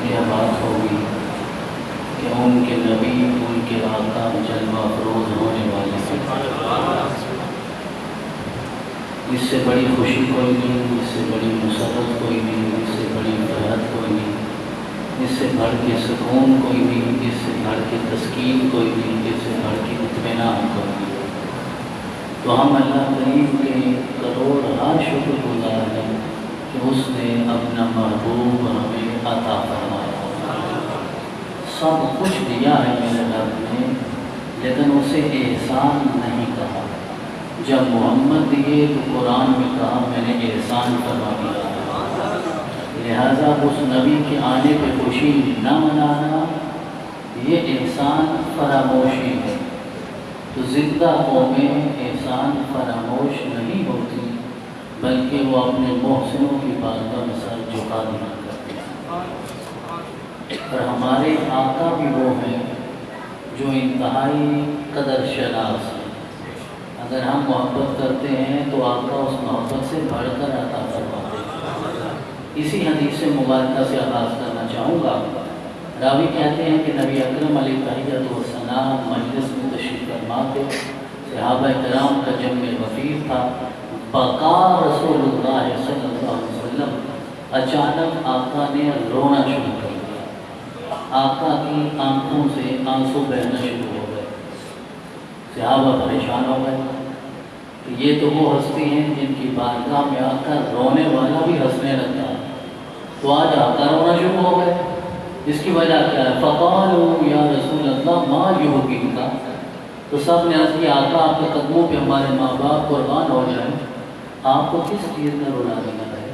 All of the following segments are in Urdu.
یہ بات ہوگی کہ ان کے نبی ان کے آقا جلوہ افروز ہونے والے ہیں۔ اس سے بڑی خوشی کوئی نہیں، اس سے بڑی مسرت کوئی نہیں، اس سے بڑی فرحت کوئی نہیں، اس سے بڑھ کے سکون کوئی نہیں، اس سے بڑھ کے تسکین کوئی نہیں، اس سے بڑھ کے اطمینان کوئی نہیں۔ تو ہم اللہ کریم کے کروڑ شکر گزار ہیں کہ اس نے اپنا محبوب ہمیں عطا فرمایا۔ سب کچھ دیا ہے میرے رب نے، لیکن اسے احسان نہیں کہا۔ جب محمد دیے تو قرآن میں کہا میں نے احسان فرما دیا۔ لہذا اس نبی کے آنے پہ خوشی نہ منانا یہ احسان فراموشی ہے۔ تو زندہ قومیں احسان فراموش نہیں ہوتی، بلکہ وہ اپنے محسنوں کی بارگاہ میں سر جھکا دیا کرتے ہیں۔ اور ہمارے آقا بھی وہ ہیں جو انتہائی قدر شناس ہیں۔ اگر ہم محبت کرتے ہیں تو آقا اس محبت سے بڑھ کر عطا فرماتے ہیں۔ اسی حدیث مبارکہ سے آغاز کرنا چاہوں گا۔ راوی کہتے ہیں کہ نبی اکرم علیہ الصلوۃ والسلام مجلس میں تشریف فرما تھے، صحابہ کرام کا جمع وفیر تھا، بقا رسول اللہ صلی اللہ علیہ وسلم۔ اچانک آقا نے رونا شروع کر دیا، آقا کی آنکھوں سے آنسو بہنا شروع ہو گئے۔ صحابہ پریشان ہو گئے کہ یہ تو وہ ہستی ہیں جن کی بارگاہ میں آ کر رونے والا بھی ہنسنے لگتا ہے، تو آج آقا رونا شروع ہو گئے، اس کی وجہ کیا ہے؟ فقالوا یا رسول اللہ ما یبکیک، تو سب نے عرض کیا آقا آپ کے قدموں پہ ہمارے ماں باپ قربان ہو جائیں، آپ کو کس چیز میں رونا دینا ہے؟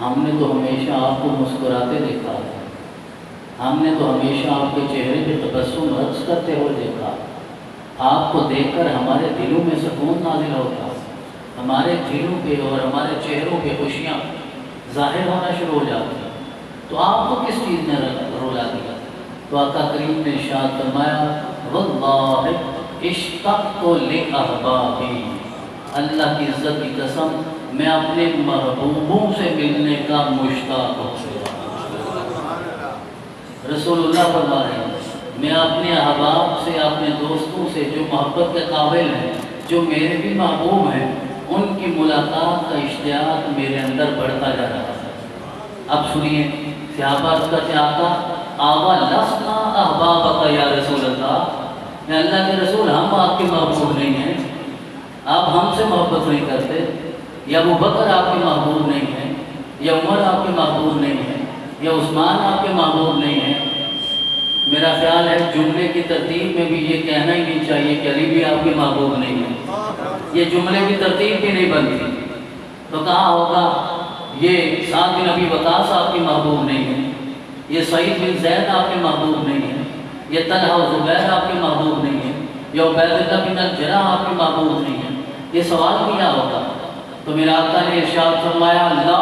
ہم نے تو ہمیشہ آپ کو مسکراتے دیکھا ہے، ہم نے تو ہمیشہ آپ کے چہرے پہ تبسم رقص کرتے ہوئے دیکھا، آپ کو دیکھ کر ہمارے دلوں میں سکون نازل ہوتا، ہمارے دلوں پہ اور ہمارے چہروں پہ خوشیاں ظاہر ہونا شروع ہو جاتی ہیں، تو آپ کو کس چیز نے رولا دیا؟ تو آقا کریم نے ارشاد فرمایا واللہ اشتقت لاحبابی، اللہ کی عزت کی قسم میں اپنے محبوبوں سے ملنے کا مشتاق ہوں۔ رسول اللہ فرما رہے ہیں میں اپنے احباب سے، اپنے دوستوں سے جو محبت کے قابل ہیں، جو میرے بھی محبوب ہیں، ان کی ملاقات کا اشتیاق میرے اندر بڑھتا جا رہا ہے۔ اب سنیے صحابہ کا کیا آقا آوا لسنا احبابک یا رسول اللہ، میں اللہ کے رسول ہم آپ کے محبوب نہیں ہیں، آپ ہم سے محبت نہیں کرتے، یا ابو بکر آپ کے محبوب نہیں ہیں، یا عمر آپ کے محبوب نہیں ہیں، یا عثمان آپ کے محبوب نہیں ہیں۔ میرا خیال ہے جملے کی ترتیب میں بھی یہ کہنا ہی نہیں چاہیے کہ علی بھی آپ کے محبوب نہیں ہے، یہ جملے کی ترتیب بھی نہیں بنتی، تو کہا ہوگا یہ سعد بن ابی وقاص آپ کے محبوب نہیں ہیں، یہ سعید بن زید آپ کے محبوب نہیں ہیں، یہ طلحہ و زبیر آپ کے محبوب نہیں ہیں، یا عبید اللہ بن الجراح آپ کے محبوب نہیں ہیں، یہ سوال کیا ہوگا؟ تو میرا آقا نے ارشاد فرمایا لا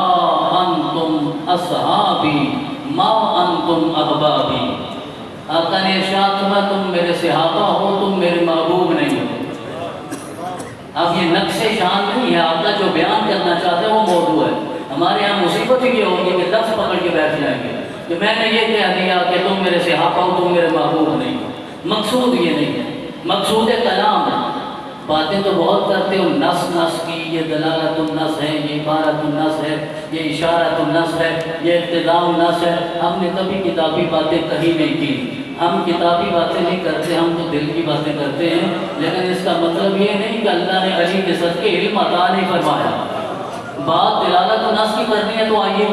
انتم اصحابی ما انتم احبابی، آقا نے ارشاد فرمایا تم میرے صحابہ ہو، تم میرے محبوب نہیں ہو۔ اب یہ نقش شان نہیں ہے، آقا جو بیان کرنا چاہتے ہیں وہ موضوع ہے۔ ہمارے یہاں مصیبت یہ ہوگی کہ لفظ پکڑ کے بیٹھ جائیں گے کہ میں نے یہ کہہ دیا کہ تم میرے صحابہ ہو، تم میرے محبوب نہیں ہو۔ مقصود یہ نہیں ہے، مقصود کلام ہے۔ باتیں تو بہت کرتے ہو، نس نس کی، یہ دلالت النس ہے، یہ عبارت النس ہے، یہ اشارت النس ہے، یہ اقتضاء النس ہے۔ ہم نے کبھی کتابی باتیں کہیں نہیں کی، ہم کتابی باتیں نہیں کرتے، ہم تو دل کی باتیں کرتے ہیں، لیکن اس کا مطلب یہ نہیں کہ اللہ نے علی کے صدقے علم عطا نہیں فرمایا۔ بات دلالت النس کی کرنی ہے تو آئیے،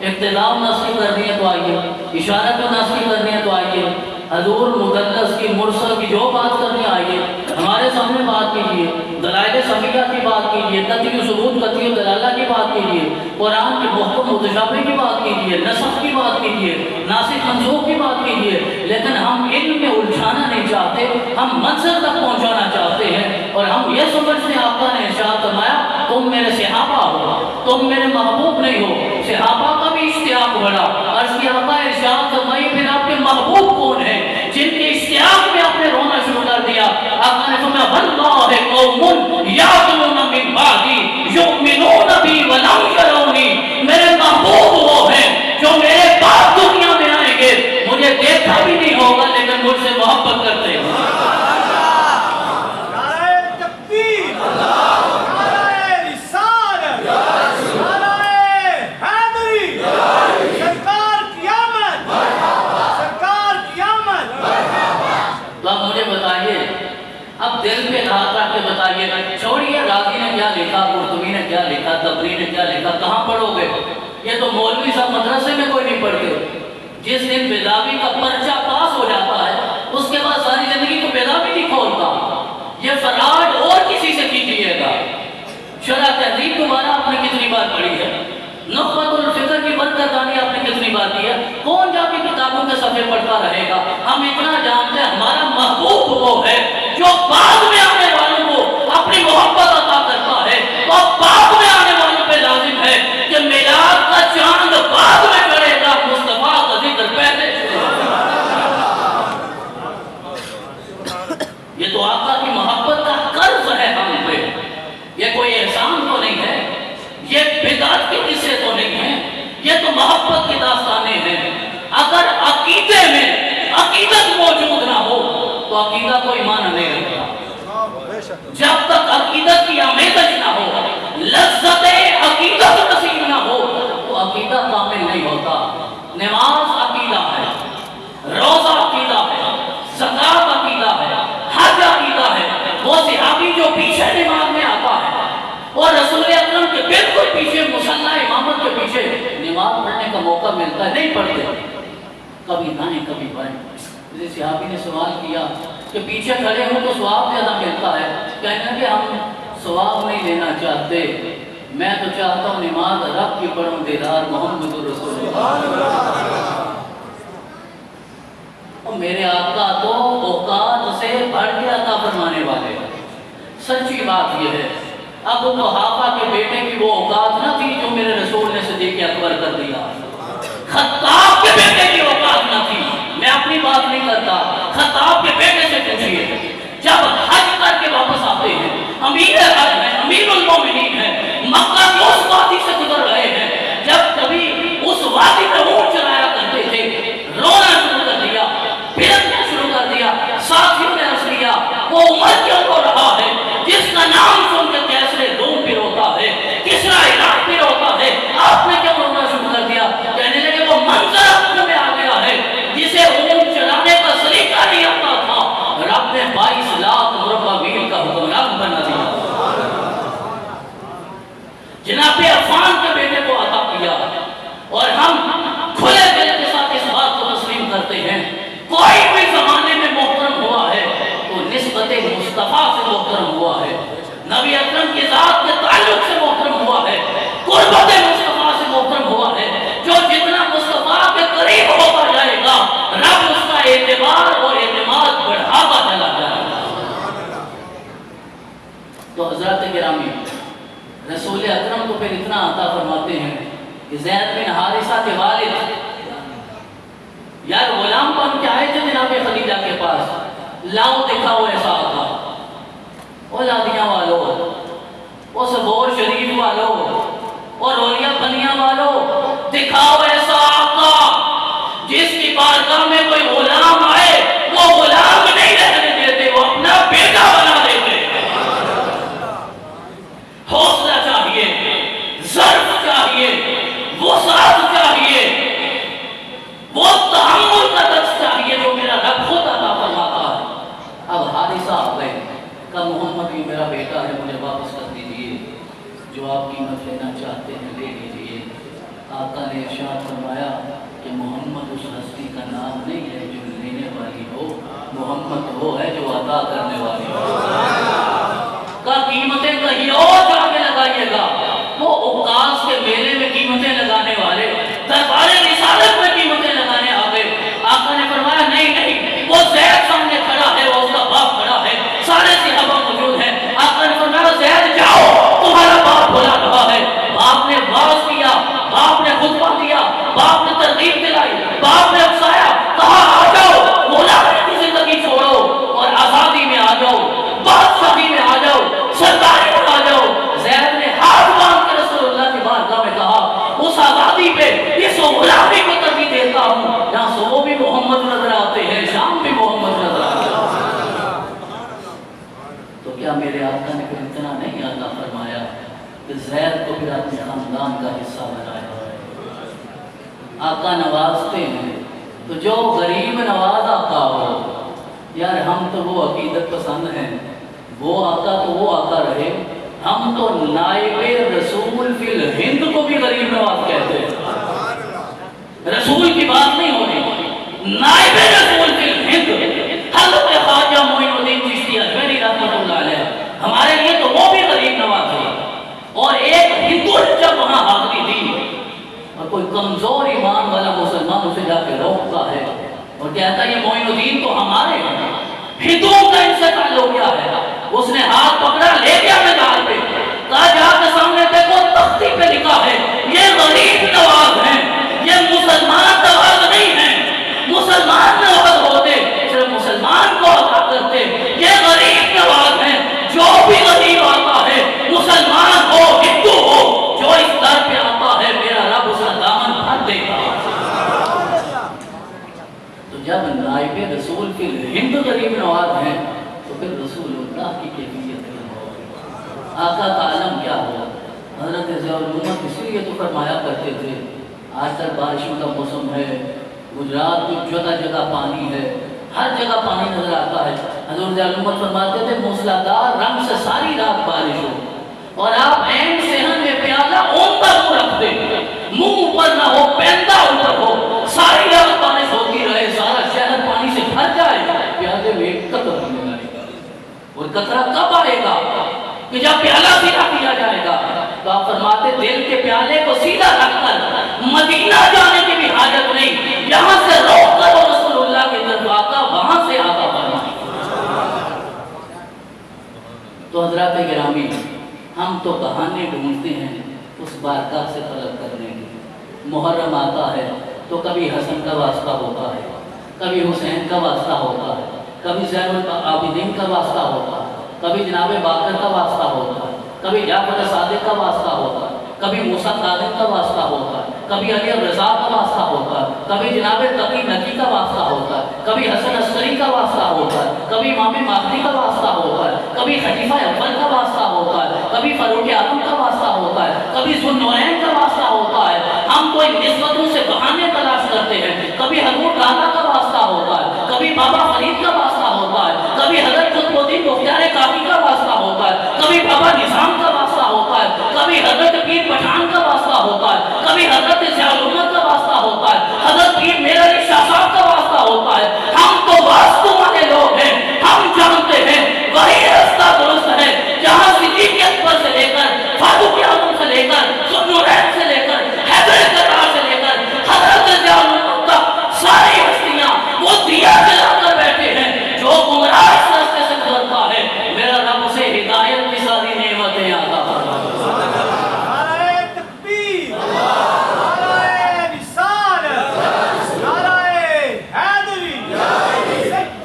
اقتضاء النس کی کرنی ہے تو آئیے، اشارت النس کی کرنی ہے تو آئیے، حضور مدلس کی مرسل کی جو بات کرنی آئیے، ہمارے سامنے بات کیجیے، دلائل سمیہ کی بات کیجیے، قطعی و ثبوت قطعی و دلالہ کی بات کیجیے، قرآن کے محکم متشابہ کی بات کیجیے، نسخ کی بات کیجیے، ناسخ منسوخ کی بات کیجیے، لیکن ہم علم میں الجھانا نہیں چاہتے، ہم منظر تک پہنچانا چاہتے ہیں، اور ہم یہ سمجھتے ہیں آقا نے ارشاد فرمایا تم میرے صحابہ ہو، تم میرے محبوب نہیں ہو۔ صحابہ کا بھی اشتیاق بڑھا، عرض کیا آقا ارشاد فرمائیے پھر آپ کے محبوب کون ہیں جن کے اشتیاق میں آپ نے رونا شروع کر دیا؟ آقا نے فرمایا واللہ قوم یعقلون من بعدی یؤمنون بی ولم یرونی، میرے محبوب وہ ہیں جو میرے بعد دنیا کے بتائیے، چھوڑیے راضی نے کیا لکھا، قرطبی نے کیا لکھا، تبری نے کیا لکھا، کہاں پڑھو گے؟ یہ تو مولوی صاحب مدرسے میں کوئی نہیں پڑھتے۔ جس دن بیضاوی کا پرچہ پاس ہو جاتا ہے اس کے بعد ساری زندگی کو بیضاوی نہیں کھولتا۔ یہ فراڈ اور کسی سے کیجیے گا۔ شرح تہذیب دوبارہ آپ نے کتنی بار پڑھی ہے؟ نخبۃ الفکر کی برکتانی آپ نے کتنی بار کی ہے؟ کون جا کے کتابوں کے صفحے پڑھتا رہے گا؟ ہم اتنا جانتے ہیں ہمارا محبوب وہ ہے جو بعد میں آنے والوں کو اپنی محبت عطا کرتا ہے، اور بعد میں آنے والوں پہ لازم ہے کہ میلاد کا چاند بعد میں کرے گا، مصطفیٰ کا ذکر پہلے۔ یہ تو آقا کی محبت کا قرض ہے ہم پہ، یہ کوئی احسان تو نہیں ہے، یہ بدعت کے قصے تو نہیں ہیں، یہ تو محبت کی داستانیں ہیں۔ اگر عقیدے میں عقیدت موجود نہ ہو تو عقیدہ کوئی معنی نہیں رکھتا۔ جب تک عقیدت کی آمیزش نہ ہو، لذت عقیدت نصیب نہ ہو تو عقیدہ کامل نہیں ہوتا۔ نماز عقیدہ ہے، روزہ عقیدہ ہے، زکوٰۃ عقیدہ ہے، حج عقیدہ ہے۔ وہ صحابی جو پیچھے نماز میں آتا ہے اور رسول اکرم کے بالکل پیچھے مصلی امامت کے پیچھے نماز پڑھنے کا موقع ملتا ہے، نہیں پڑھتے، کبھی دائیں کبھی بائیں۔ جیسے صحابی نے سوال کیا کہ پیچھے کھڑے ہوں تو ثواب زیادہ ملتا ہے، کہنا کہ ہم ثواب نہیں لینا چاہتے، میں تو چاہتا ہوں نماز رب کی پڑھوں، دیدار محمد رسول اللہ۔ اور میرے آقا تو اوقات سے بڑھ کے عطا فرمانے والے۔ سچی بات یہ ہے، ابو قحافہ کے بیٹے کی وہ اوقات نہ تھی جو میرے رسول نے صدیق اکبر کر دیا، خطاب کے بیٹے کی اوقات نہ تھی۔ میں اپنی بات نہیں کرتا، خطاب کے بیٹے سے پوچھئے، جب حج کر کے واپس آتے ہیں، امیر حج ہیں، امیر المومنین ہیں، مکہ کی اس وادی سے گزر رہے ہیں، جب کبھی اس وادی میں اونٹ چلایا کرتے تھے، رونا شروع کر دیا، پھرنا شروع کر دیا، ساتھیوں نے عرض کیا وہ عمر کیوں رو رہا ہے جس کا نام سن کے کیسرے روم پہ روتا ہے، کسرا عراق پہ روتا ہے، آپ نے کیوں رونا شروع کر دیا؟ کہنے لگے وہ منظر اپنے میں آ گیا ہے، جسے اونٹ چلانے کا سلیقہ نہیں آتا تھا، رب نے 22 لاکھ مربع میل کا حکمران بنا دیا۔ جناب عفان کے بیٹے کو عطا کیا، اور ہم کھلے دل کے ساتھ اس بات کو تسلیم کرتے ہیں، کوئی بھی زمانے میں محترم ہوا ہے تو نسبت مصطفیٰ سے محترم ہوا ہے، نبی اکرم کی ذات کے تعلق سے محترم ہوا ہے، قربت مصطفیٰ سے محترم ہوا ہے۔ جو جتنا مصطفیٰ کے قریب ہوتا جائے گا رب اس کا اعتبار اور اعتماد بڑھاتا چلا جائے گا۔ تو حضرات گرامی، رسول اکرم کو پھر اتنا عطا فرماتے ہیں کہ زید بن حارثہ کے والد یار غلام بن کے آئے تھے جناب خدیجہ کے پاس، لاؤ دکھاؤ ایسا آقا، او لادیاں والو، او سبور شریف والو، اور اولیاء بنیاں والو، دکھاؤ ایسا آقا جس کی بارگاہ میں کوئی غلام آئے وہ غلام نہیں رہنے دیتے، وہ اپنا بیٹا بنا دیتے۔ حوصلہ چاہیے، ظرف چاہیے، وسعت چاہیے، وہ تحمل کا درس چاہیے جو میرا رب خود عطا فرماتا ہے۔ اب حارثہ آ گئے، کہا محمد یہ میرا بیٹا ہے، مجھے واپس کر دیجئے، جو آپ قیمت لینا چاہتے ہیں لے لیجئے۔ آقا نے ارشاد فرمایا کہ محمد اس ہستی کا نام نہیں ہے جو لینے والی ہو، محمد وہ ہے جو عطا کرنے والی ہو۔ کا قیمتیں کہیں اور جا کے لگائیے گا، وہ اوقاس کے میلے میں قیمتیں لگانے والے دربار رسالت میں قیمتیں لگانے آ گئے۔ آقا نے فرمایا نہیں نہیں، وہ زید سامنے کھڑا ہے، وہ اس کا باپ کھڑا ہے، سارے صحابہ موجود ہیں۔ آقا نے فرمایا زید جاؤ، تمہارا باپ بلا رہا ہے۔ باپ نے واعظ کیا، باپ نے خطبہ دیا، باپ نے ترغیب دلائی، باپ نے اکسایا، کہا آ جاؤ، غلامی کی زندگی چھوڑو اور آزادی میں آ جاؤ، بادشاہی میں آ جاؤ، سرداری میں آ جاؤ۔ زید نے ہاتھ باندھ کے رسول اللہ کی بارگاہ میں کہا اس آزادی پہ، اس غلامی کو ترجیح دیتا ہوں جہاں صبح بھی محمد نظر آتے ہیں، شام بھی محمد نظر آتے ہیں۔ تو کیا میرے آقا نے پھر اتنا نہیں عطا فرمایا کہ زید کو پھر اپنے خاندان کا حصہ بنایا ہے؟ آقا نوازتے ہیں تو جو غریب نواز آقا ہو، یار ہم تو وہ عقیدت پسند ہیں وہ آقا تو وہ آقا رہے، ہم تو نائب رسول فی الہند کو بھی غریب نواز کہتے ہیں۔ رسول کی بات نہیں ہو رہی، نائب رسول فی الہند حضرت خواجہ معین الدین چشتی اجمیری رحمۃ اللہ علیہ، ہمارے لیے تو وہ بھی غریب نواز ہے۔ اور ایک ہندو جب وہاں حاضری دی اور کوئی کمزور ایمان والا مسلمان اسے جا کے روکتا ہے اور کہتا ہے یہ معین الدین تو ہمارے ہیں، ہندوؤں کا ان سے تعلق کیا ہے؟ اس نے ہاتھ پکڑا، لے گیا میدان پہ، کہا جا کے سامنے دیکھو تختی پہ لکھا ہے یہ غریب نواز ہیں، یہ مسلمان نواز نہیں ہیں۔ مسلمان نواز ہوتے صرف مسلمان کو عطا کرتے، یہ غریب نواز ہیں۔ جو بھی غریب آتا ہے، مسلمان ہو ہندو ہو، جو اس در پہ آتا ہے میرا رب اس کا دامن بھر دے گا۔ تو جب نائب رسول فی الہند غریب نواز ہیں تو پھر رسول اللہ کی کیفیت کیا ہوگی؟ آقا کا عالم کیا ہوا؟ حضرت ضیاء الامت اس لیے تو فرمایا کرتے تھے، آج تک بارشوں کا موسم ہے، گجرات میں جگہ جگہ پانی ہے، ہر جگہ پانی نظر آتا ہے۔ حضور ضیاء الامت فرماتے تھے موسلادھار رنگ سے ساری رات بارش ہو اور آپ عین صحن میں پیالہ اونتا منہ رکھ دیں، منہ اوپر نہ ہو، پیندہ اوپر ہو، ساری رات بارش ہوتی رہے، سارا شہر پانی سے بھر جائے، پیالے میں ایک قطرہ نہیں آئے گا۔ اور قطرہ کب آئے گا؟ کہ جب پیالہ سیدھا کیا جائے گا۔ تو آپ فرماتے دل کے پیالے کو سیدھا رکھ کر مدینہ جانے کی بھی حاجت نہیں، یہاں سے روک کر رسول اللہ کی طرف آقا وہاں سے آقا فرمائے۔ تو حضرات گرامی، ہم تو بہانے ڈھونڈتے ہیں اس بارگاہ سے طلب کرنے کے۔ محرم آتا ہے تو کبھی حسن کا واسطہ ہوتا ہے، کبھی حسین کا واسطہ ہوتا ہے، کبھی زین العابدین کا واسطہ ہوتا ہے، کبھی جناب باقر کا واسطہ ہوتا ہے، کبھی جعفر صادق کا واسطہ ہوتا ہے، کبھی موسیٰ کاظم کا واسطہ ہوتا ہے، کبھی علی الرضا کا واسطہ ہوتا ہے، کبھی جناب تقی نقی کا واسطہ ہوتا ہے، کبھی حسن عسکری کا واسطہ ہوتا ہے، کبھی امام مہدی کا واسطہ ہوتا ہے، کبھی خلیفہ اول کا واسطہ ہوتا ہے، کبھی فاروق اعظم کا واسطہ ہوتا ہے، کبھی ذوالنورین کا واسطہ ہوتا ہے۔ ہم کوئی نسبتوں سے بہانے تلاش کرتے ہیں، کبھی حضور دادا کا واسطہ ہوتا ہے، کبھی بابا فرید کا واسطہ ہوتا ہے، کبھی حضرت قطب الدین بختیار کافی کا واسطہ ہوتا ہے، کبھی بابا نظام کا واسطہ ہوتا ہے، کبھی حضرت پیر پٹھان کا واسطہ ہوتا ہے، کبھی حضرت ضیاء الامت کا واسطہ ہوتا ہے، حضرت پیر میرا علی شاہ صاحب کا واسطہ ہوتا ہے۔ ہم تو واسطوں والے لوگ ہیں، ہم جانتے ہیں وہی راستہ درست ہے جہاں صدیق اکبر سے لے کر فاروق اعظم سے لے کر ذوالنورین سے لے کر حیدر کرار سے لے کر حضرت ضیاء الامت تک ساری ہستیاں وہ دیا جلا کر بیٹھے ہیں۔ جو گمراہ اس راستے سے گزرتا ہے میرا رب اسے ہدایت کی ساری نعمتیں عطا فرمائے۔ نعرہ تکبیر، نعرہ رسالت، نعرہ حیدری،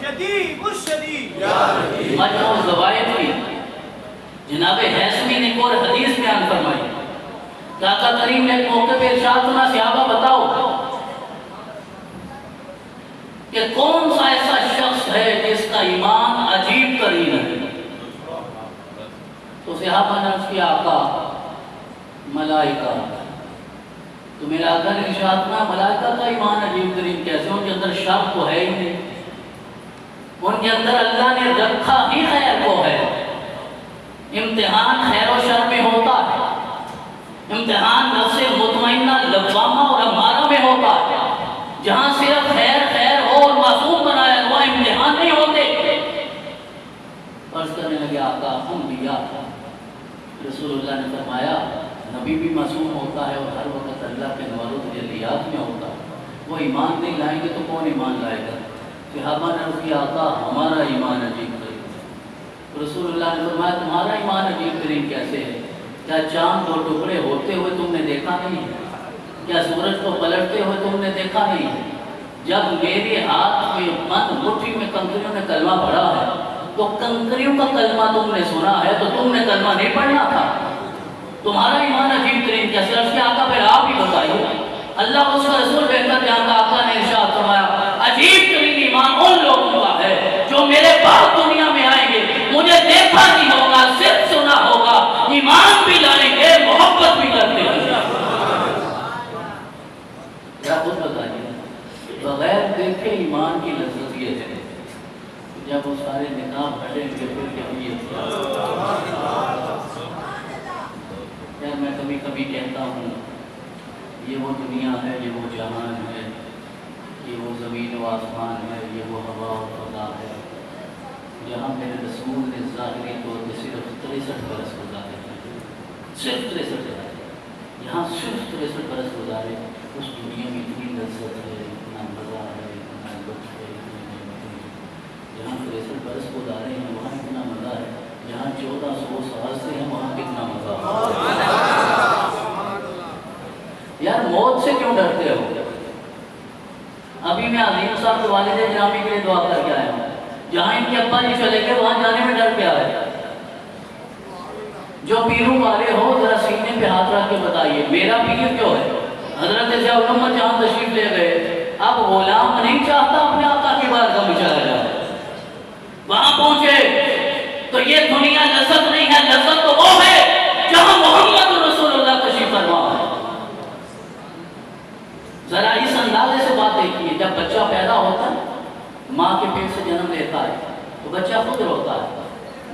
سیدی مرشدی۔ مجموع الزوائد کی جناب حیثمی نے ایک اور حدیث بیان فرمائی کہ آقا کریم نے ایک موقع پہ ارشاد فرمایا صحابہ بتاؤ کہ کون سا ایسا شخص ہے جس کا ایمان عجیب ترین ہے؟ تو صحابہ نے عرض کیا آقا ملائکہ۔ تو میرا آقا نے ارشاد فرمایا ملائکہ کا ایمان عجیب ترین کیسے؟ ان کے اندر شر تو ہے ہی نہیں، ان کے اندر اللہ نے رکھا ہی خیر کو ہے۔ امتحان خیر و شر میں ہوتا ہے، امتحان نفس مطمئنہ لوامہ اور امارہ میں ہوتا ہے۔ جہاں صرف خیر خیر ہو اور معصوم بنایا ہوا امتحان نہیں ہوتے۔ عرض کرنے لگے آقا انبیاء، رسول اللہ نے فرمایا نبی بھی معصوم ہوتا ہے اور ہر وقت اللہ کے انوار و تجلیات میں ہوتا ہے، وہ ایمان نہیں لائیں گے تو کون ایمان لائے گا؟ صحابہ نے عرض کیا آقا ہمارا ایمان عجیب ترین ہے۔ رسول اللہ نے فرمایا تمہارا ایمان عجیب ترین کیسے ہے؟ کیا چاند دو ٹکڑے ہوتے ہوئے تم نے دیکھا نہیں ہے؟ کیا سورج کو پلٹتے ہوئے تم نے دیکھا نہیں ہے؟ جب میرے ہاتھ میں بند مٹھی میں کنکریوں نے کلمہ پڑھا ہے تو کنکریوں کا کلمہ تم نے سنا ہے تو تم نے کلمہ نہیں پڑھنا تھا؟ تمہارا ایمان عجیب ترین کیسے؟ عرض کیا آقا پھر آپ ہی بتائیے۔ اللہ اس کا رسول بہتر جانتا، آقا نے ارشاد فرمایا عجیب ترین ایمان ان لوگوں کا ہے جو میرے پاس دنیا میں آئیں گے، مجھے دیکھا نہیں ہوگا، صرف سنا ہوگا، ایمان بھی لائیں گے، محبت بھی کرتے ہیں۔ کیا خود بتائیے بغیر دیکھے ایمان کی لذت یہ ہے جب وہ سارے نقاب ہٹیں گے پھر کیفیت کیا؟ یار میں کبھی کبھی کہتا ہوں یہ وہ دنیا ہے، یہ وہ جہان ہے، یہ وہ زمین و آسمان ہے، یہ وہ ہوا و فضا ہے جہاں میرے رسول نے ظاہری طور پہ صرف 63 برس گزارے ہیں، صرف 63 برس، یہاں صرف 63 برس گزارے۔ اس دنیا میں اتنی لذت ہے، اتنا مزہ ہے، اتنا لطف ہے، اتنی نعمتیں ہیں۔ جہاں 63 برس گزارے ہیں وہاں اتنا مزہ ہے، جہاں 1400 سال سے ہیں وہاں کتنا مزہ ہے۔ یار موت سے کیوں ڈرتے ہو؟ ابھی میں عظیم صاحب کے والد گرامی کے لیے دعا کر کے آیا ہوں، جہاں ان کے ابا جی چلے گئے وہاں جانے میں ڈر کیا ہے؟ جو پیروں والے ہو ذرا سینے پہ ہاتھ رکھ کے بتائیے میرا پیر کیوں ہے؟ حضرت ضیاء الرحمن جہاں تشریف لے گئے، اب غلام نہیں چاہتا اپنے آقا کی بارگاہ میں چلا جائے، وہاں پہنچے تو یہ دنیا لذت نہیں ہے، لذت تو وہ ہے جہاں محمد رسول اللہ تشریف فرما ہے۔ ذرا اس اندازے سے بات دیکھیے، جب بچہ پیدا ہوتا ہے ماں کے پیٹ سے جنم لیتا ہے تو بچہ خود روتا ہے،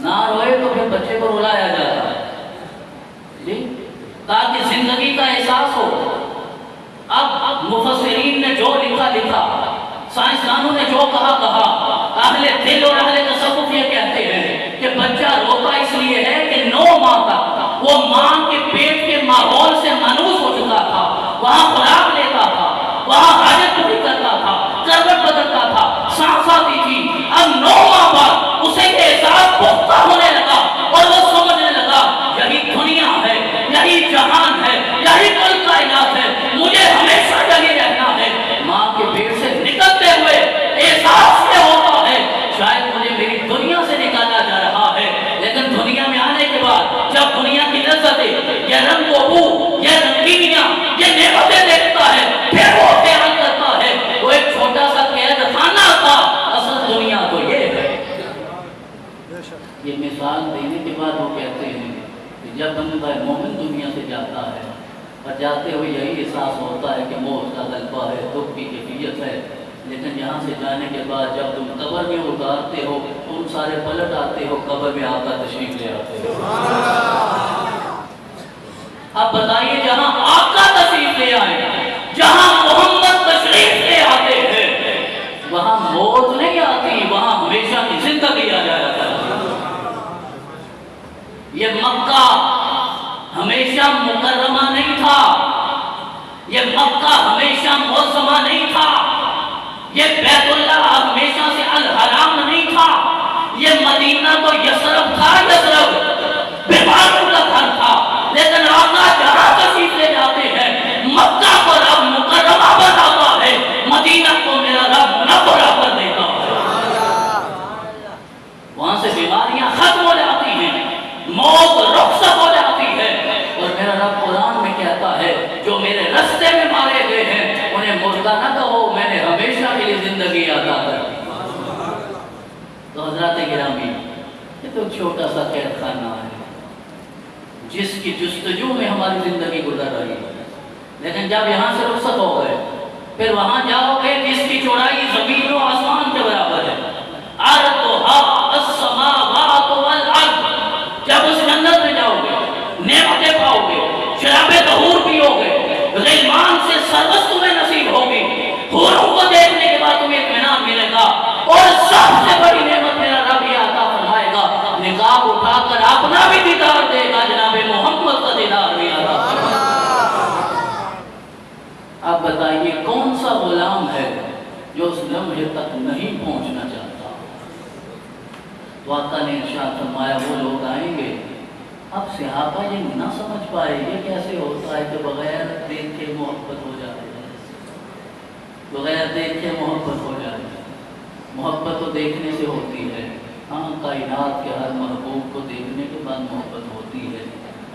نہ روئے تو پھر بچے کو رلایا جاتا ہے جی تاکہ زندگی کا احساس ہو۔ اب مفسرین نے جو لکھا، سائنسدانوں نے جو کہا، اہل دل اور اہل تصوف یہ کہتے ہیں کہ بچہ روتا اس لیے ہے کہ 9 ماہ تک وہ ماں کے پیٹ کے ماحول سے مانوس ہو چکا تھا، وہاں خوراک لیتا تھا، وہاں حاجت پوری کرتا تھا، کروٹ بدلتا تھا، سانس آتی تھی۔ اب 9 ماہ بعد اسے یہ احساس پختہ ہونے لگا اور وہ سمجھنے لگا یہی دنیا ہے، یہی جہان ہے، یہی کل کائنات ہے، مجھے ہمیشہ یہی رہنا ہے۔ ماں کے پیٹ سے نکلتے ہوئے احساس یہ ہوتا ہے شاید مجھے میری دنیا سے نکالا جا رہا ہے، لیکن دنیا میں آنے کے بعد جب دنیا کی لذتیں، یہ رنگ و بو، یہ رنگینیاں، یہ نعمتیں دیکھتا ہے پھر وہ خیال کرتا ہے وہ ایک چھوٹا سا قید خانہ تھا، اصل دنیا تو یہ ہے۔ یہ مثال دینے کے بعد وہ کہتے ہیں کہ جب بندہ مومن دنیا سے جاتا ہے اور جاتے ہوئے یہی احساس ہوتا ہے کہ موت کا غلبہ ہے، دکھ کی کیفیت ہے، لیکن یہاں سے جانے کے بعد جب تم قبر میں اتارتے ہو تم سارے پلٹ آتے ہو، قبر میں آقا تشریف لے آتے ہو۔ اب بتائیے جہاں آقا تشریف لے آئے، جہاں محمد تشریف لے آتے ہیں وہاں موت نہیں آتی، وہاں ہمیشہ کی زندگی آ جاتا ہے۔ یہ مکہ ہمیشہ مکرمہ نہیں تھا، یہ مکہ ہمیشہ معظمہ نہیں تھا، یہ بیت اللہ ہمیشہ سے الحرام نہیں تھا، یہ مدینہ تو یثرب تھا، یثرب بیماروں کا گھر تھا، لیکن آقا جہاں تشریف لے جاتے ہیں مکہ کو رب مکرمہ بناتا ہے، مدینہ کو میرا رب منورہ کر دیتا ہے۔ وہاں سے بیماریاں ختم ہو جاتی ہیں، موت رخصت ہو جاتی ہے، اور میرا رب قرآن میں کہتا ہے جو میرے رستے میں مارے گئے ہیں انہیں مردہ نہ کہو، میں نے ہمیشہ کے لیے زندگی عطا کر دی۔ تو حضرات گرامی یہ تو چھوٹا سا قید خانہ ہے جس کی جستجو میں ہماری زندگی گزر رہی ہے، لیکن جب یہاں سے رخصت ہو گئے پھر وہاں جاؤ گے جس کی چوڑائی زمین و آسمان کے برابر ہے، عرضها السماوات والارض۔ جب اس جنت میں جاؤ گے نعمتیں پاؤ گے، شراب طہور پیو گے، غلمان سے سربت تمہیں نصیب ہوگی، حوروں کو دیکھنے کے بعد تمہیں اطمینان ملے گا، اور سب سے بڑی نعمت میرا رب یہ عطا فرمائے گا نقاب اٹھا کر اپنا بھی دیدار دے گا، جناب محمد کا دیدار بھی عطا فرمائے گا۔ اب بتائیے کون سا غلام ہے جو اس لمحے تک نہیں پہنچنا چاہتا؟ تو آقا نے ارشاد فرمایا وہ لوگ آئیں گے، اب صحابہ یہ نہ سمجھ پائے یہ کیسے ہوتا ہے کہ بغیر دیکھے محبت ہو جاتی ہے، بغیر دیکھے محبت ہو جاتی ہے۔ محبت تو دیکھنے سے ہوتی ہے، ہاں کائنات کے ہر محبوب کو دیکھنے کے بعد محبت ہوتی ہے،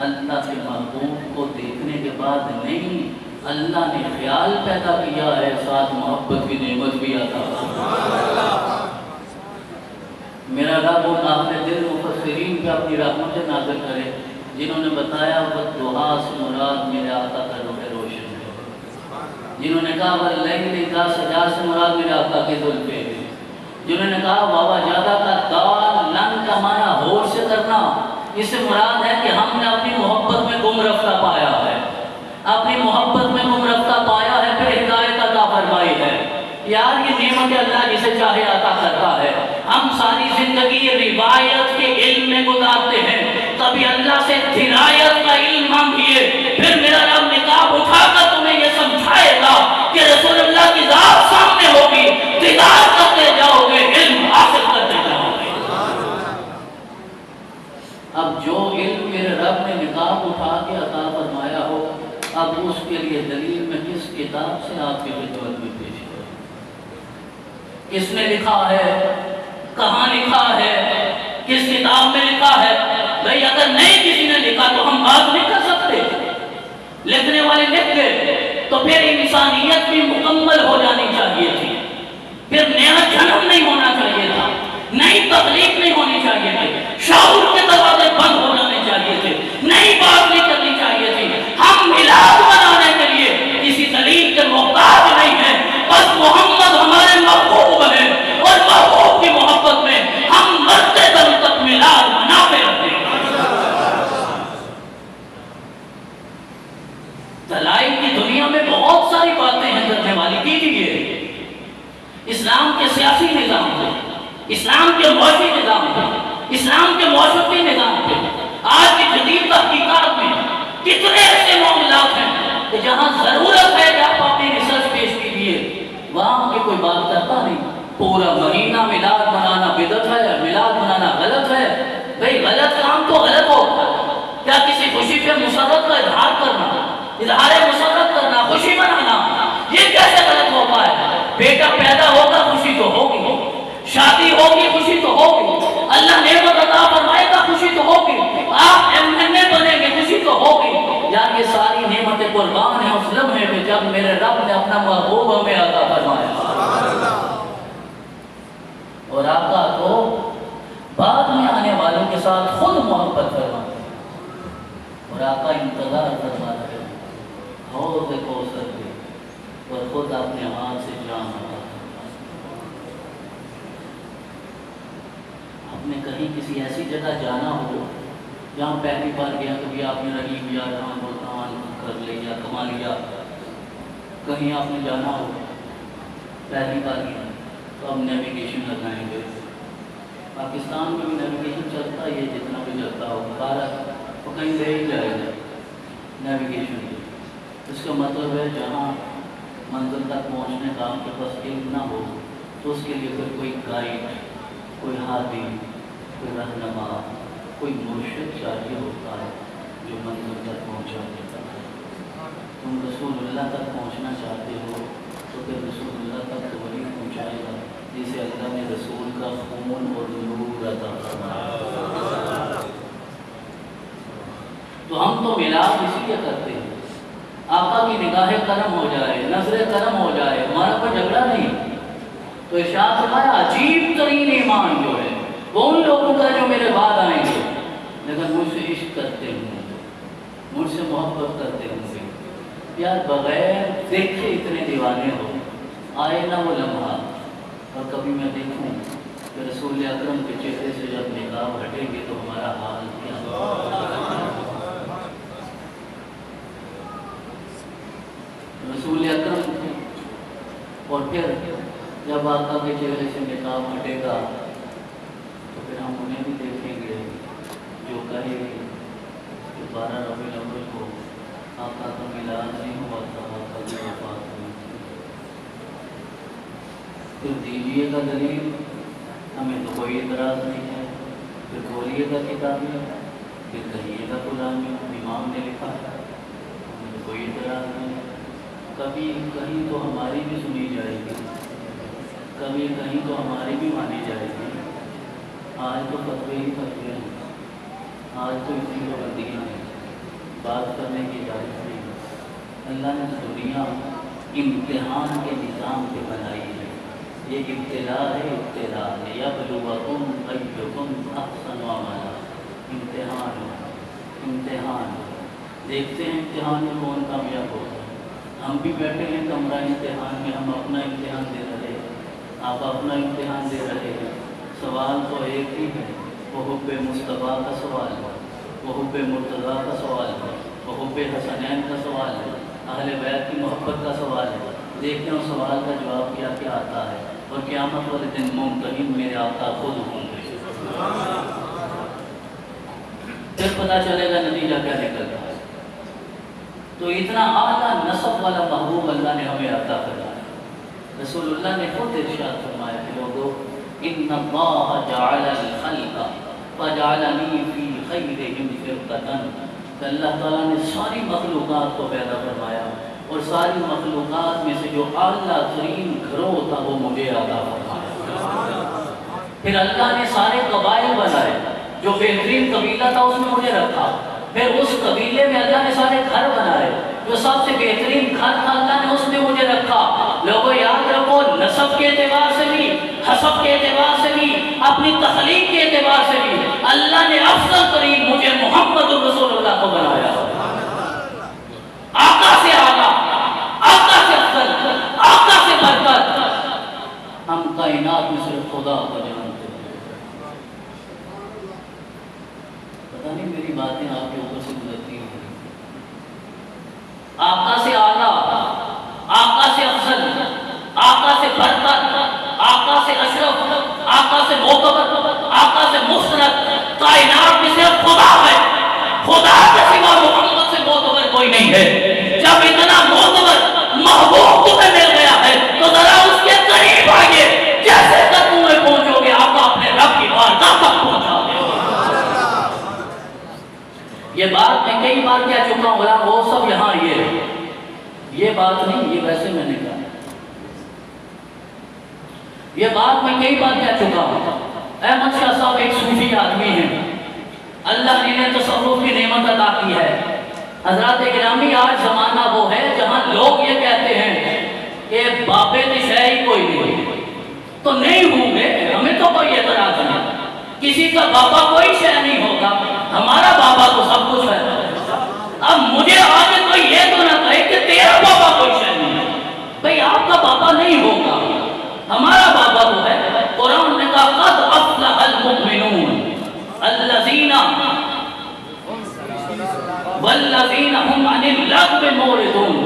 اللہ کے محبوب کو دیکھنے کے بعد نہیں، اللہ نے خیال پیدا کیا ہے ساتھ محبت کی نعمت بھی عطا فرمائی۔ میرا رب ان اہل دل مفسرین پہ اپنی رحمت نازل کرے جنہوں نے بتایا والضحیٰ سے مراد میرے آقا کا روح روشن ہے، جنہوں نے کہا واللیل اذا سجا سے مراد میرے آقا کے زلفیں ہیں، جنہوں نے کہا بابا جادہ کا دال لن کا معنی ہوش سے کرنا، اس سے مراد ہے کہ ہم نے اپنی محبت میں گم رفتہ پایا ہے، اپنی محبت میں گم رفتہ پایا ہے، پھر ہدایت عطا فرمائی ہے۔ یار یہ نعمت اللہ جسے چاہے عطا کرتا ہے۔ ہم ساری زندگی روایت کے علم میں گزارتے ہیں، کبھی اللہ سے درایت کا علم مانگیے، پھر میرا رب نقاب اٹھا کر تمہیں یہ سمجھائے گا کہ رسول اللہ کی ذات سامنے ہوگی، دیدار کرتے جاؤ گے، علم حاصل کرتے جاؤ گے۔ اب جو علم میرے رب نے نقاب اٹھا کے عطا فرمایا ہو، اب اس کے لیے دلیل میں کس کتاب سے آپ کی خدمت میں پیش کروں؟ کس نے لکھا ہے، کہاں لکھا ہے، کس کتاب میں لکھا ہے؟ بھئی اگر نہیں کسی نے لکھا تو ہم بات نہیں کر سکتے، لکھنے والے لکھ گئے تو پھر انسانیت بھی مکمل ہو جانی چاہیے تھی، پھر نیا جنم نہیں ہونا چاہیے تھا، نئی تخلیق نہیں ہونی چاہیے تھی، شعور کے دروازے بند ہو جانے چاہیے تھے، نئی بات نہیں کرنی چاہیے تھی۔ ہم میلاد منانے کے لیے کسی دلیل کے محتاج نہیں ہیں، بس محمد ہمارے محبوب ہیں، اور محبوب کی محبت میں ہم مرتے دم تک میلاد مناتے رہتے ہیں۔ دلائل کی دنیا میں بہت ساری باتیں ہیں کرنے والی، کیجیے۔ اسلام کے سیاسی نظام پہ، اسلام کے معاشی نظام پہ، اسلام کے معاشرتی نظام پہ، آج کی جدید تحقیقات میں کتنے ایسے معاملات ہیں کہ جہاں ضرورت ہے کہ آپ اپنی ریسرچ پیش کیجیے، وہاں کی کوئی بات کرتا نہیں۔ پورا مہینہ میلاد منانا بدعت ہے، میلاد منانا غلط ہے۔ بھئی غلط کام تو غلط ہوتا ہے، کیا کسی خوشی پہ مسرت کا اظہار کرنا، اظہار مسرت کرنا، خوشی منانا، یہ کیسے غلط ہوتا ہے؟ بیٹا پیدا ہوگا خوشی تو ہوگی، شادی ہوگی خوشی تو ہوگی، اللہ نعمت عطا فرمائے گا خوشی تو ہوگی، آپ ایم بنیں گے خوشی تو ہوگی۔ یار یہ ساری نعمتیں قربان ہیں اس لمحے پہ جب میرے رب نے اپنا محبوب ہمیں عطا فرمایا، اور آقا کو بعد میں آنے والوں کے ساتھ خود محبت فرماتے ہیں، اور آقا انتظار فرما رہے ہیں حوض کوثر پہ، اور خود اپنے ہاتھ سے جام عطا فرماتے ہیں۔ آپ نے کہیں کسی ایسی جگہ جانا ہو جہاں پہلی بار گیا، کبھی آپ نے رحیم یا رحم بلطان کر لیا، کما لیا، کہیں آپ نے جانا ہو پہلی بار گیا تو ہم نیویگیشن لگائیں گے۔ پاکستان میں بھی نیویگیشن چلتا ہے، یہ جتنا بھی چلتا ہو بھارت تو کہیں لے ہی جائے گا نیویگیشن۔ اس کا مطلب ہے جہاں منزل تک پہنچنے کا آپ کے پاس علم نہ ہو تو اس کے لیے پھر کوئی گائیڈ، کوئی ہادی، کوئی رہنما، کوئی مرشد چاہیے ہوتا ہے جو منزل تک پہنچا دیتا ہے۔ تم رسول اللہ تک پہنچنا چاہتے ہو تو پھر رسول اللہ تک تو وہی پہنچائے گا جسے اللہ نے رسول کا خون اور نور عطا فرمایا۔ تو ہم تو میلاد اس لیے کرتے ہیں آقا کی نگاہ کرم ہو جائے، نظر کرم ہو جائے، ہمارا کوئی جھگڑا نہیں۔ تو ارشاد فرمایا عجیب ترین ایمان جو ہے وہ ان لوگوں کا جو میرے بعد آئیں گے لیکن مجھ سے عشق کرتے ہوں گے، مجھ سے محبت کرتے ہوں گے۔ یار بغیر دیکھے اتنے دیوانے ہو، آئے نہ وہ لمحہ، اور کبھی میں دیکھوں کہ رسول اکرم کے چہرے سے جب نقاب ہٹیں گے تو ہمارا حال کیا ہوگا۔ رسول اکرم اور پھر جب آقا کے چہرے سے نقاب ہٹے گا تو پھر ہم انہیں بھی دیکھیں گے جو کہے کہ 12 ربیع الاول کو آقا کا میلاد نہیں ہوا تھا، آقا کی وفات ہوئی تھی۔ پھر دیجیے گا دلیل، ہمیں تو کوئی اعتراض نہیں ہے، پھر کھولیے گا کتابیں، پھر کہیے گا قرآن میں امام نے لکھا ہے، ہمیں تو کوئی اعتراض نہیں ہے۔ کبھی کہیں تو ہماری بھی سنی جائے گی، کبھی کہیں تو ہماری بھی مانی جائے گی۔ آج تو فتوے ہی فتوے ہیں، آج تو اتنی پابندیاں ہیں، بات کرنے کی اجازت نہیں۔ اللہ نے دنیا امتحان کے نظام پہ بنائی ہے، یہ ابتلا ہے، ابتلا ہے، یبلوکم ایکم احسن عملا، امتحان امتحان، دیکھتے ہیں امتحان میں کون کامیاب ہوتا ہے۔ ہم بھی بیٹھے ہیں کمرہ امتحان میں، ہم اپنا امتحان دے رہے ہیں، آپ اپنا امتحان دے رہے ہیں، سوال تو ایک ہی ہے، وہ حب مصطفیٰ کا سوال ہے، وہ حب مرتضیٰ کا سوال ہے، وہ حب حسنین کا سوال ہے، اہل بیت کی محبت کا سوال ہے۔ دیکھیں اس سوال کا جواب کیا کیا آتا ہے، اور قیامت والے دن ممتحن میرے آقا خود ہوں گے، پھر پتہ چلے گا نتیجہ کیا نکلتا ہے۔ تو اتنا اعلیٰ نسب والا محبوب اللہ نے ہمیں عطا فرمایا۔ رسول اللہ نے خود ارشاد فرمایا کہ لوگو ان اللہ جعل الخلق فجعلنی فی خیرہم فرقۃ، کہ اللہ تعالیٰ نے ساری مخلوقات کو پیدا فرمایا اور ساری مخلوقات میں سے جو اعلیٰ ترین گروہ تھا وہ مجھے عطا فرمایا۔ پھر اللہ نے سارے قبائل بنائے، جو بہترین قبیلہ تھا اس میں مجھے رکھا، پھر اس قبیلے میں اللہ نے سارے گھر بنائے، جو سب سے بہترین گھر تھا اللہ نے اس میں مجھے رکھا۔ لوگوں یاد رکھو، نسب کے اعتبار سے بھی، حسب کے اعتبار سے بھی، اپنی تخلیق کے اعتبار سے بھی اللہ نے افضل ترین مجھے محمد رسول اللہ کو بنایا۔ آقا سے اعلیٰ، آقا سے افضل، آقا سے برتر۔ ہم کائنات میں صرف خدا کو جانتے ہیں۔ پتہ نہیں میری باتیں آپ کے اوپر سے گزرتی ہیں۔ آقا سے اعلیٰ، آقا سے افضل، آقا سے برتر، آقا سے اشرف، آقا سے معتبر، آقا سے مستند، کائنات میں صرف خدا ہے۔ خدا کے سوا محمد سے معتبر کوئی نہیں ہے۔ جب اتنا معتبر محبوب تمہیں مل گیا ہے تو ذرا اس کے قریب آئیے، جیسے قدموں میں پہنچو گے آقا اپنے رب کی بارگاہ تک پہنچا دے۔ یہ بات میں کئی بار کہہ چکا ہوں، غلام وہ سب یہاں یہ بات نہیں، یہ ویسے میں نے کہا، یہ بات میں کئی بار کہہ چکا ہوں۔ احمد شاہ صاحب ایک صوفی آدمی ہیں، اللہ نے انہیں تصوف کی نعمت عطا کی ہے۔ حضرات گرامی، آج زمانہ وہ ہے جہاں لوگ یہ کہتے ہیں کہ بابے تو شے ہی کوئی نہیں، تو نہیں ہوں گے، ہمیں تو کوئی اعتراض نہیں، کسی کا بابا کوئی شے نہیں ہوگا، ہمارا بابا تو سب کچھ ہے۔ اب مجھے آج کوئی یہ تو نہ کہے کہ تیرا بابا کوئی شے نہیں ہے، بھئی آپ کا بابا نہیں ہوگا، ہمارا بابا تو ہے۔ قرآن نے کہا قد افلح المؤمنون الذین والذین هم عن اللغو معرضون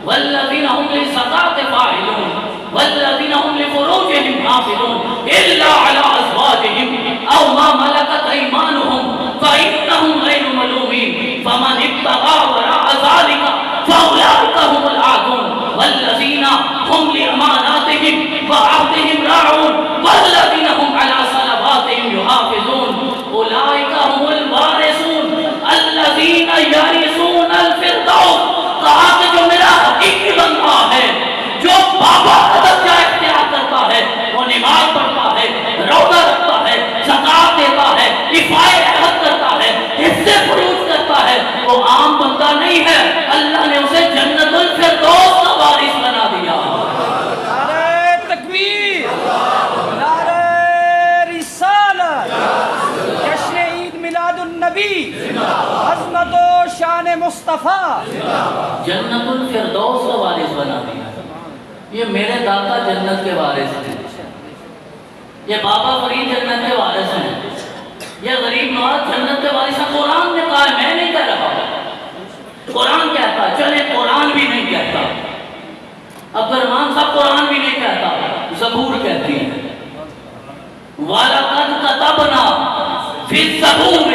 والذین هم للزکاة فاعلون والذین هم لفروجهم حافظون الا على ازواجهم او ما ملكت ايمانهم فانهم غير ملومين فمن ابتغى وراء ذلك فاولئك هم العادون والذین هم لاماناتهم وعهدهم راعون والذین هم على صلواتهم يحافظون اولئك هم الوارثون الذین یرثون الفردوس۔ کہا کہ جو میرا حقیقی بندہ ہے، جو بابا کا درجہ اختیار کرتا ہے، وہ نماز پڑھتا ہے، روزہ رکھتا ہے، زکات دیتا ہے، عفائے عہد کرتا ہے، حفظ فروض کرتا ہے، وہ عام بندہ نہیں ہے، اللہ نے اسے جنت الفردوس کا وارث بنا دیا۔ نعرہ تکبیر، نعرہ رسالت، جشن عید میلاد النبی، عظمت و شان مصطفیٰ، جنت الفردوس کا وارث بنا دیا۔ یہ میرے دادا جنت کے وارث ہیں، یہ بابا فرید جنت کے وارث ہیں، یہ غریب نواز جنت کے وارث ہیں۔ قرآن نے کہا، میں نہیں کہہ رہا، قرآن کہتا ہے، چلے قرآن بھی نہیں کہتا، عبد الرحمان صاحب قرآن بھی نہیں کہتا، زبور کہتی ہے۔ وَلَقَدْ كَتَبْنَا فِي الزَّبُورِ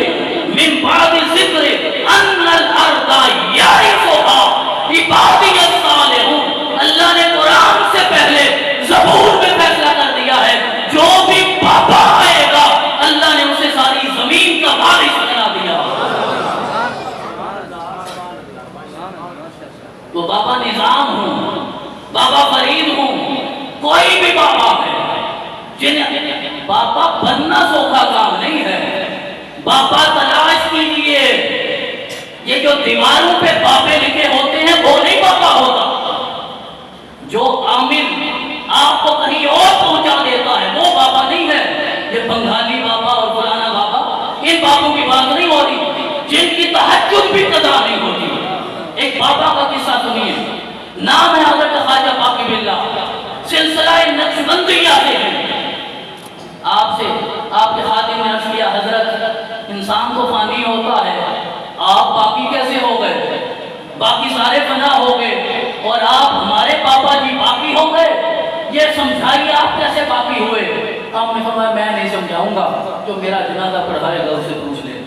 من بعد الذکر ان الارض یرثها عبادی الصالحون۔ اللہ نے قرآن سے پہلے زبور میں فیصلہ کر دیا ہے، جو بھی بابا آئے گا اللہ نے اسے ساری زمین کا وارث بنا دیا۔ تو بابا نظام ہوں، بابا فرید ہوں، کوئی بھی بابا ہے، جنہیں بابا بننا سوکھا کام نہیں ہے۔ بابا تلاش کیجئے، یہ جو دیواروں پہ بابے لکھے ہوتے ہیں وہ نہیں بابا ہوتا، جو عامل آپ کو کہیں اور پہنچا دیتا ہے وہ بابا نہیں ہے۔ یہ بنگالی بابا اور فلانا بابا، ان بابوں کی بات نہیں ہو رہی، جن کی تہجد بھی قضا نہیں ہوتی۔ ایک بابا کا قصہ سنیے، نام ہے حضرت خواجہ باقی باللہ، سلسلہ نقش نقشبندیہ سے ہیں۔ آپ کے خادم نے عرض کیا حضرت انسان تو فانی ہوتا ہے، آپ باقی کیسے ہو گئے؟ باقی سارے فنا ہو گئے اور آپ ہمارے پاپا جی باقی ہو گئے، یہ سمجھائیے آپ کیسے باقی ہوئے؟ آپ نے فرمایا میں نہیں سمجھاؤں گا، جو میرا جنازہ پڑھائے گا اسے پوچھ لے۔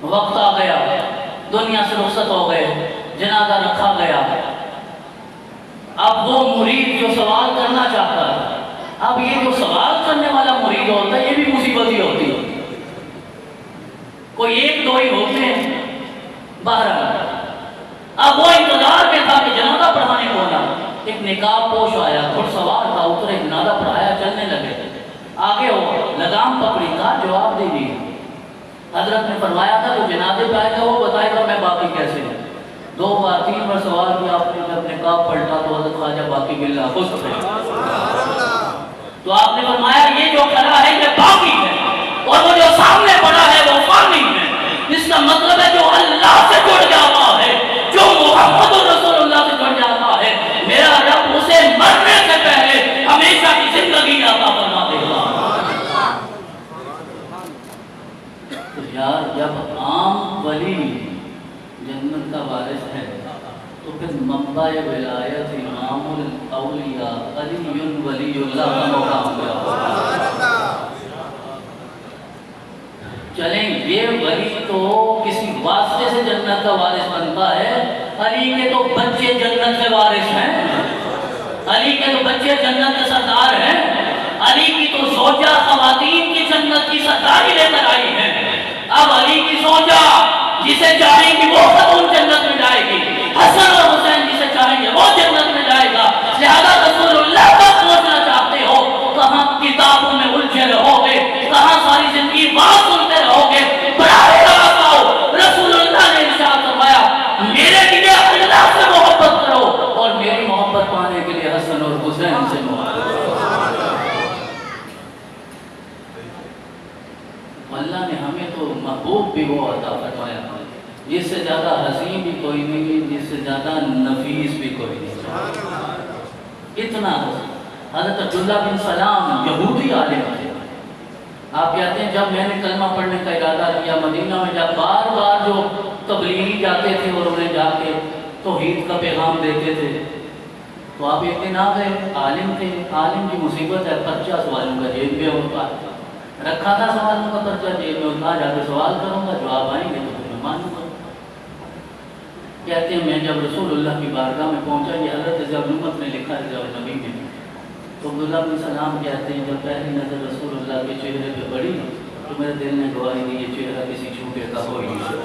وقت آ گیا، دنیا سے رخصت ہو گئے، جنازہ رکھا گیا۔ اب وہ مرید جو سوال کرنا چاہتا ہے، اب یہ جو سوال کرنے والا مرید ہوتا ہے یہ بھی مصیبت ہی ہوتی ہے، کوئی ایک دو ہی ہوتے ہیں بہرحال۔ اب وہ انتظار میں تھا کہ جنازہ پڑھانے کو آنا، ایک نقاب پوش آیا، گھڑ سوار تھا، اترے، جنازہ پڑھایا، چلنے لگے، آگے ہو لگام پکڑی، کہا جواب دیجیے۔ حضرت نے فرمایا تھا جو جنازے پہ آئے گا وہ بتائے گا میں باقی کیسے ہوں۔ 2 بار 3 بار سوال کیا، آپ نے جب نقاب پلٹا تو حضرت خواجہ باقی باللہ خوش تھے۔ تو آپ نے فرمایا یہ جو کھڑا ہے یہ باقی ہے، اور وہ جو سامنے پڑا ہے وہ فانی ہے۔ اس کا مطلب ہے جو اللہ سے جڑ جاتا ہے، جو محمد رسول اللہ سے جڑ جاتا ہے، میرا رب اسے مرنے سے پہلے ہمیشہ کی زندگی عطا فرما دے گا۔ تو یار جب عام ولی جنت کا وارث ہے تو پھر منبع ولایت امام الاولیاء علی ولی اللہ کا مقام کیا؟ چلیں یہ ولی تو کسی واسطے سے جنت کا وارث بنتا ہے، علی کے تو بچے جنت کے وارث ہیں، علی کے تو بچے جنت کے سردار ہیں، علی کی تو زوجہ خواتین کی جنت کی سرداری لے کر آئی ہیں۔ اب علی کی زوجہ جسے چاہیں گی وہ خاتون جنت میں جائے گی، حسن اور حسین جسے چاہیں گے وہ جنت میں جائے گا۔ لہذا رسول اللہ تک پہنچنا چاہتے ہو، کہاں کتابوں میں الجھے رہو گے، کہاں ساری زندگی بات سنتے رہو گے، براہ راست آؤ۔ رسول اللہ نے ارشاد فرمایا میرے لیے اللہ سے محبت کرو اور میری محبت پانے کے لیے حسن اور حسین سے محبت کرو۔ اللہ نے ہمیں تو محبوب بھی وہ عطا فرمایا جس سے زیادہ حسین بھی کوئی نہیں، جس سے زیادہ نفیس بھی کوئی نہیں، اتنا حضرت عبداللہ بن سلام یہودی عالم تھے۔ آپ کہتے ہیں جب میں نے کلمہ پڑھنے کا ارادہ کیا مدینہ میں، جب بار بار جو تبلیغی جاتے تھے اور انہیں جا کے توحید کا پیغام دیتے تھے تو آپ ایک دن آ گئے، عالم تھے، عالم کی مصیبت ہے، پرچہ سوالوں کا جیب میں ہوتا رکھا تھا، سوالوں کا پرچہ جیب میں ہوتا، جا کے سوال کروں گا، جواب آئیں گے تو میں مانوں گا۔ کہتے ہیں میں جب رسول اللہ کی بارگاہ میں پہنچا، یہ حضرت ضیاء الامت نے لکھا ہے ضیاء النبی میں، تو عبداللہ بن سلام کہتے ہیں جب پہلی نظر رسول اللہ کے چہرے پہ پڑی تو میرے دل نے گواہی دی یہ چہرہ کسی چھوٹے کا ہو ہی نہیں۔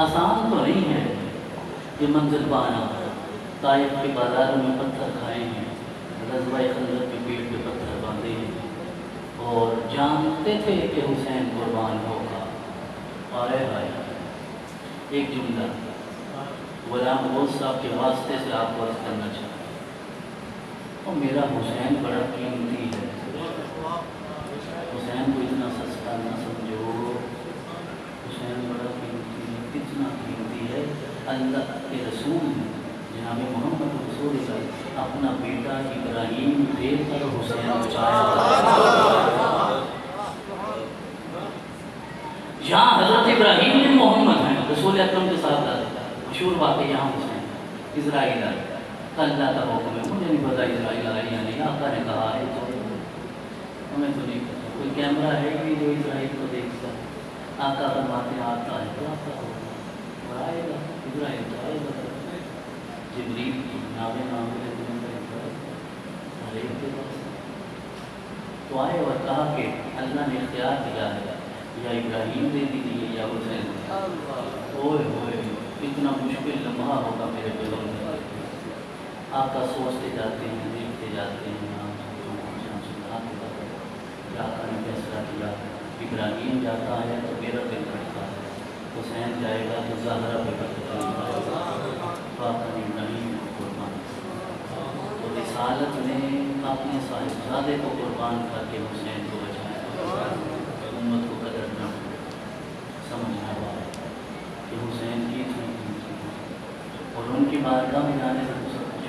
آسان تو نہیں ہے یہ منزل پانا، طائف کے بازاروں میں پتھر کھائے ہیں، غزوہ خندق کے پیٹ پہ پتھر باندھے ہیں اور جانتے تھے کہ حسین قربان ہوگا۔ آئے آئے ایک جملہ غلام غوث صاحب کے واسطے سے آپ کو عرض کرنا چاہتا ہوں، اور میرا حسین بڑا قیمتی ہے، حسین کو اتنا سستا نہ سمجھو، حسین بڑا قیمتی ہے، کتنا قیمتی ہے۔ اللہ کے رسول جناب محمد رسول اللہ اپنا بیٹا ابراہیم دے کر حسین بچایا۔ جہاں حضرت ابراہیم بن محمد ہیں رسول اکرم کے ساتھ مشہور واقعہ، یہاں حسین اسرائیل آئے، اللہ کا حکم ہے، مجھے نہیں پتا اسرائیل آئے یا نہیں، آقا نے کہا ہے تو ہمیں تو نہیں پتا، کوئی کیمرہ ہے کہ جو اسرائیل کو دیکھتا، آقا فرماتے ہیں آتا ہے تو آقا ہوگا اور آئے گا، اسرائیل تو آئے گا، جبریل ناوے ناوے ہر ایک کے پاس تو آئے اور کہا کہ اللہ نے اختیار دیا ہے یا ابراہیم دے دیجیے یا حسین۔ اوئے ہوئے اتنا مشکل لمحہ ہوگا میرے پیغمبر، آقا سوچتے جاتے ہیں، دیکھتے جاتے ہیں، آقا نے فیصلہ کیا ابراہیم جاتا ہے تو میرا دل کرتا ہے، حسین جائے گا تو زہرا پہ کرتا ہے، تو آقا نے ابراہیم کو قربان کیا، تو رسالت نے اپنے صاحبزادے کو قربان کر کے حسین کو بچایا۔ امت کو قدر نہ سمجھنا پڑا کہ حسین کی تھی اور ان کی بارگاہ میں جانے سے سب کچھ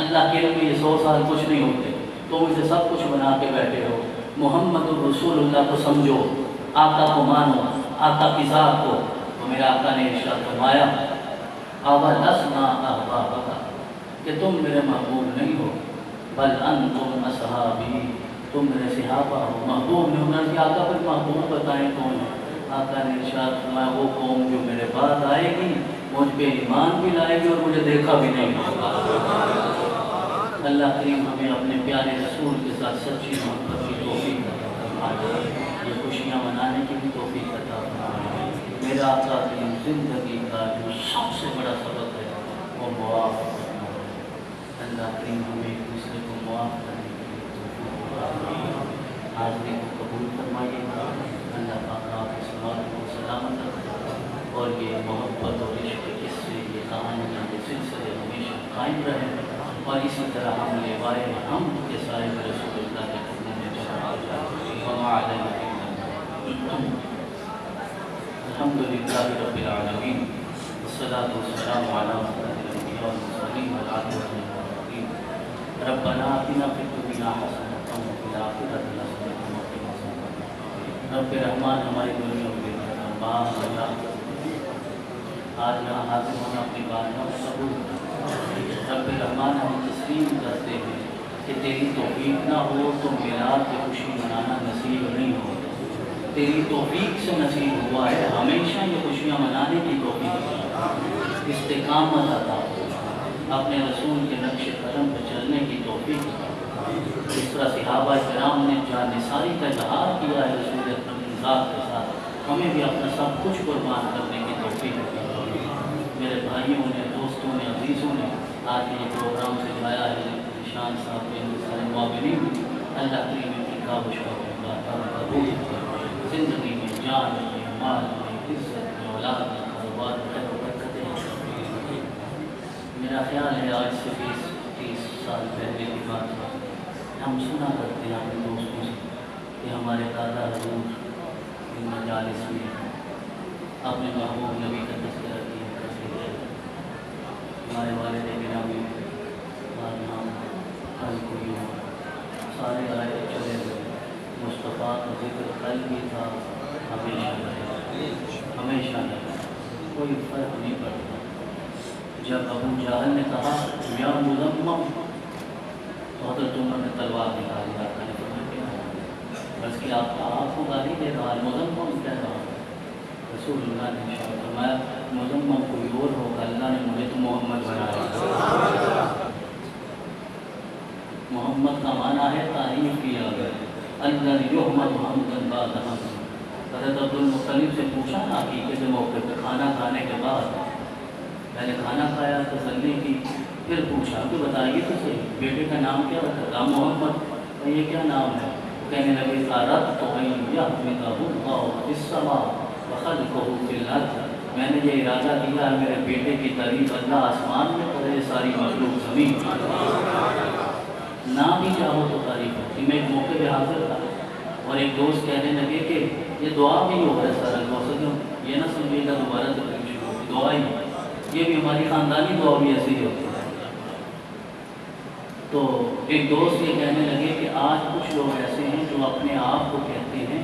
اللہ کے علم میں یہ 100 سال کچھ نہیں ہوتے، تم اسے سب کچھ بنا کے بیٹھے ہو۔ محمد الرسول اللہ کو سمجھو، آقا کو مانو، آقا کی ذات کو۔ تو میرے آقا نے ارشاد فرمایا اولسنا احبابک، کہ تم میرے محبوب نہیں ہو، بل انتم اصحابی، تم میرے صحابہ ہو۔ محبوب نے انہوں نے آقا پر محبوب بتائیں کون ہے؟ آقا نے ارشاد فرمایا وہ قوم جو میرے بعد آئے گی، مجھ پہ ایمان بھی لائے گی اور مجھے دیکھا بھی نہیں ہوگا۔ اللہ کریم ہمیں اپنے پیارے رسول کے ساتھ سچی محبت کی توفیق عطا فرمائے، یہ خوشیاں منانے کی بھی توفیق عطا فرمائے۔ میرا آقا کی زندگی کا جو سب سے بڑا سبق ہے وہ معاف کرنا ہے۔ اللہ کریم ہمیں ایک دوسرے کو معاف کرنے کی توفیق عطا فرمائے۔ حاضری کو قبول فرمائیے، اللہ پاک آپ کے سماعت کو سلامت رکھے، اور یہ محبت اور عشق کے قصے، یہ کہانیاں، یہ سلسلے ہمیشہ قائم رہیں، اور اسی طرح ہم لوائے ہم کے سائے رسول اللہ کے خدمت میں چلا جائے۔ وما علینا الا البلاغ۔ الحمدللہ رب العالمین، والصلاة والسلام علی سید الانبیاء والمرسلین وعلی آلہ وصحبہ۔ ربنا آتنا فی الدنیا حسنۃ وفی الآخرۃ حسنۃ وقنا عذاب النار۔ رب رحمان ہماری دنیا میں باپ اللہ آج یہاں حاضر ہونا اپنی بارگاہ میں قبول کر۔ رب رحمان ہم تسلیم کرتے ہیں کہ تیری توفیق نہ ہو تو میلاد کی خوشی منانا نصیب نہیں ہو، تیری توفیق سے نصیب ہوا ہے، ہمیشہ یہ خوشیاں منانے کی توفیق، استقامت عطا ہو، اپنے رسول کے نقش قدم پہ چلنے کی توفیق عطا ہو۔ اس طرح صحابہ کرام نے جانثاری کا اظہار کیا ہے رسول اکرم کی ذات کے ساتھ، ہمیں بھی اپنا سب کچھ قربان کرنے کی توفیق عطا ہو۔ میرے بھائیوں نے، دوستوں نے، عزیزوں نے آج یہ پروگرام سجایا ہے، نشان صاحب کے سارے معاونین، اللہ کریم ان کی کاوش کا قبول کرے، زندگی میں، جان میں، مال میں، عزت میں، اولاد میں، کاروبار میں خیر و برکتیں۔ میرا خیال ہے آج سے 20-30 سال پہلے کی بات ہے، ہم سنا کرتے ہیں اپنے دوستوں سے کہ ہمارے دادا حضور ان مجالس میں اپنے محبوب نبی کا تذکرہ کیا کرتے تھے۔ ہمارے والد گرامی نام کل کوئی سارے آئے چلے گئے، مصطفیٰ کا ذکر کل بھی تھا، ہمیشہ رہے، ہمیشہ رہے، کوئی فرق نہیں پڑتا۔ جب ابو جہل نے کہا یا مزمم، تو حضرت عمر نے تلوار نکالی، آپ کا نکلنا کیا ہے، بس کہ آپ کو گالی دے رہا ہے، مزمم کہہ رہا ہے۔ رسول اللہ نے ارشاد فرمایا مزمم کوئی اور ہوگا، اللہ نے مجھے تو محمد بنایا۔ محمد کا معنی ہے تعریف کیا گیا، اللہ یحمد حمدا بعد حمد۔ حضرت عبد المطلب سے پوچھا نا عقیقے کے موقع پہ، کھانا کھانے کے بعد، پہلے کھانا کھایا، تسلی کی، پھر پوچھا کہ بتائیے تو صحیح بیٹے کا نام کیا رکھا تھا؟ محمد۔ یہ کیا نام ہے؟ کہنے لگے اردت ان یحمدہ اللہ فی السماء وخلقہ فی الارض، میں نے یہ ارادہ کیا ہے میرے بیٹے کی تعریف اللہ آسمان میں کرے، ساری مخلوق زمین۔ نہ بھی چاہو تو تعریف ہوتی۔ میں ایک موقع پہ حاضر تھا اور ایک دوست کہنے لگے کہ یہ دعا بھی ہو ہے سر اللہ، یہ نہ سمجھے گا دوبارہ تقریب شروع ہوتی، دعا ہی، یہ بھی ہماری خاندانی دعا بھی ایسی ہی ہوتی ہے۔ تو ایک دوست یہ کہنے لگے کہ آج کچھ لوگ ایسے ہیں جو اپنے آپ کو کہتے ہیں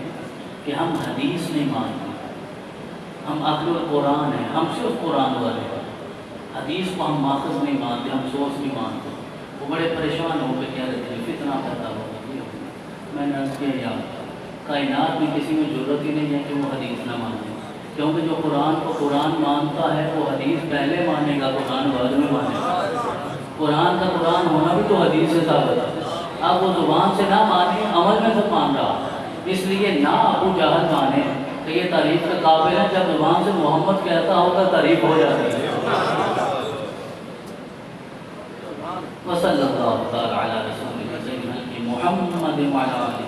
کہ ہم حدیث نہیں مانتے، ہم اہل القرآن ہیں، ہم صرف قرآن والے ہیں، حدیث کو ہم ماخذ نہیں مانتے، ہم سورس نہیں مانتے۔ وہ بڑے پریشان ہو کے کہہ رہے تھے فتنہ پیدا ہو گیا۔ میں نے عرض کیا یار کائنات میں کسی میں ضرورت ہی نہیں ہے کہ وہ حدیث نہ مانے، کیونکہ جو قرآن کو قرآن مانتا ہے وہ حدیث پہلے مانے گا، قرآن بعد میں مانے گا۔ قرآن کا قرآن ہونا بھی تو حدیث سے ثابت ہے، اب وہ زبان سے نہ مانے، عمل میں سب مان رہا، اس لیے نہ ابو جہل مانے کہ یہ تعریف کا قابل ہے، جب زبان سے محمد کہتا ہوگا تعریف ہو جاتی ہے۔ وصلی اللہ تعالی علی رسول اللہ محمد وعلی آلہ